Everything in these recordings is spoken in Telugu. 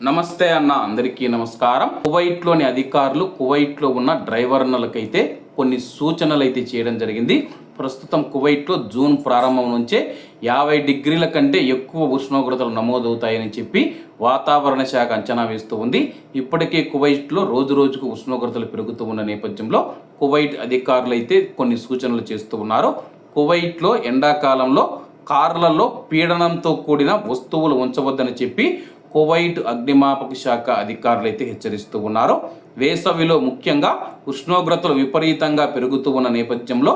నమస్తే అన్న, అందరికీ నమస్కారం. కువైట్లోని అధికారులు కువైట్లో ఉన్న డ్రైవర్లకైతే కొన్ని సూచనలు అయితే చేయడం జరిగింది. ప్రస్తుతం కువైట్లో జూన్ ప్రారంభం నుంచే 50 డిగ్రీల కంటే ఎక్కువ ఉష్ణోగ్రతలు నమోదవుతాయని చెప్పి వాతావరణ శాఖ అంచనా వేస్తూ ఉంది. ఇప్పటికే కువైట్లో రోజు రోజుకు ఉష్ణోగ్రతలు పెరుగుతూ ఉన్న నేపథ్యంలో కువైట్ అధికారులు అయితే కొన్ని సూచనలు చేస్తూ ఉన్నారు. కువైట్లో ఎండాకాలంలో కార్లలో పీడనంతో కూడిన వస్తువులు ఉంచవద్దని చెప్పి కువైట్ అగ్నిమాపక శాఖ అధికారులు అయితే హెచ్చరిస్తూ ఉన్నారు. వేసవిలో ముఖ్యంగా ఉష్ణోగ్రతలు విపరీతంగా పెరుగుతూ ఉన్న నేపథ్యంలో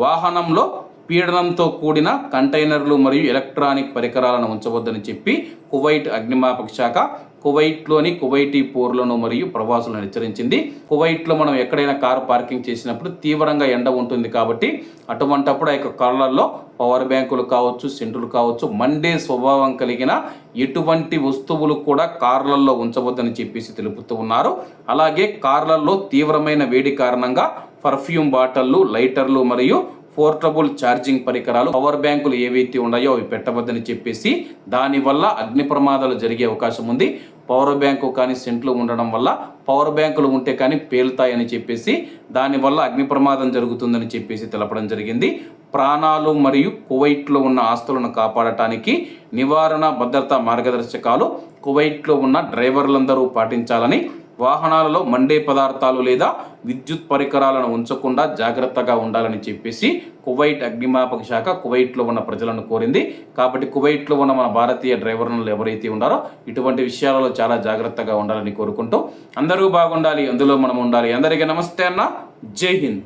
వాహనంలో పీడనంతో కూడిన కంటైనర్లు మరియు ఎలక్ట్రానిక్ పరికరాలను ఉంచవద్దని చెప్పి కువైట్ అగ్నిమాపక శాఖ కువైట్లోని కువైటీ పౌరులను మరియు ప్రవాసులను హెచ్చరించింది. కువైట్లో మనం ఎక్కడైనా కారు పార్కింగ్ చేసినప్పుడు తీవ్రంగా ఎండ ఉంటుంది కాబట్టి అటువంటప్పుడు ఆ యొక్క కార్లలో పవర్ బ్యాంకులు కావచ్చు, సెంటులు కావచ్చు, మండే స్వభావం కలిగిన ఎటువంటి వస్తువులు కూడా కార్లలో ఉంచవద్దని చెప్పేసి తెలుపుతూ ఉన్నారు. అలాగే కార్లలో తీవ్రమైన వేడి కారణంగా పర్ఫ్యూమ్ బాటిళ్లు, లైటర్లు మరియు పోర్టబుల్ ఛార్జింగ్ పరికరాలు, పవర్ బ్యాంకులు ఏవైతే ఉన్నాయో అవి పెట్టవద్దని చెప్పేసి దానివల్ల అగ్ని ప్రమాదాలు జరిగే అవకాశం ఉంది. పవర్ బ్యాంకు కానీ సెంట్లు ఉండడం వల్ల పవర్ బ్యాంకులు ఉంటే కానీ పేలుతాయని చెప్పేసి దానివల్ల అగ్ని ప్రమాదం జరుగుతుందని చెప్పేసి తెలపడం జరిగింది. ప్రాణాలు మరియు కువైట్లో ఉన్న ఆస్తులను కాపాడటానికి నివారణ భద్రతా మార్గదర్శకాలు కువైట్లో ఉన్న డ్రైవర్లందరూ పాటించాలని, వాహనాలలో మండే పదార్థాలు లేదా విద్యుత్ పరికరాలను ఉంచకుండా జాగ్రత్తగా ఉండాలని చెప్పేసి కువైట్ అగ్నిమాపక శాఖ కువైట్లో ఉన్న ప్రజలను కోరింది. కాబట్టి కువైట్లో ఉన్న మన భారతీయ డ్రైవర్లు ఎవరైతే ఉన్నారో ఇటువంటి విషయాలలో చాలా జాగ్రత్తగా ఉండాలని కోరుకుంటూ అందరూ బాగుండాలి, అందులో మనం ఉండాలి. అందరికీ నమస్తే అన్న, జై హింద్.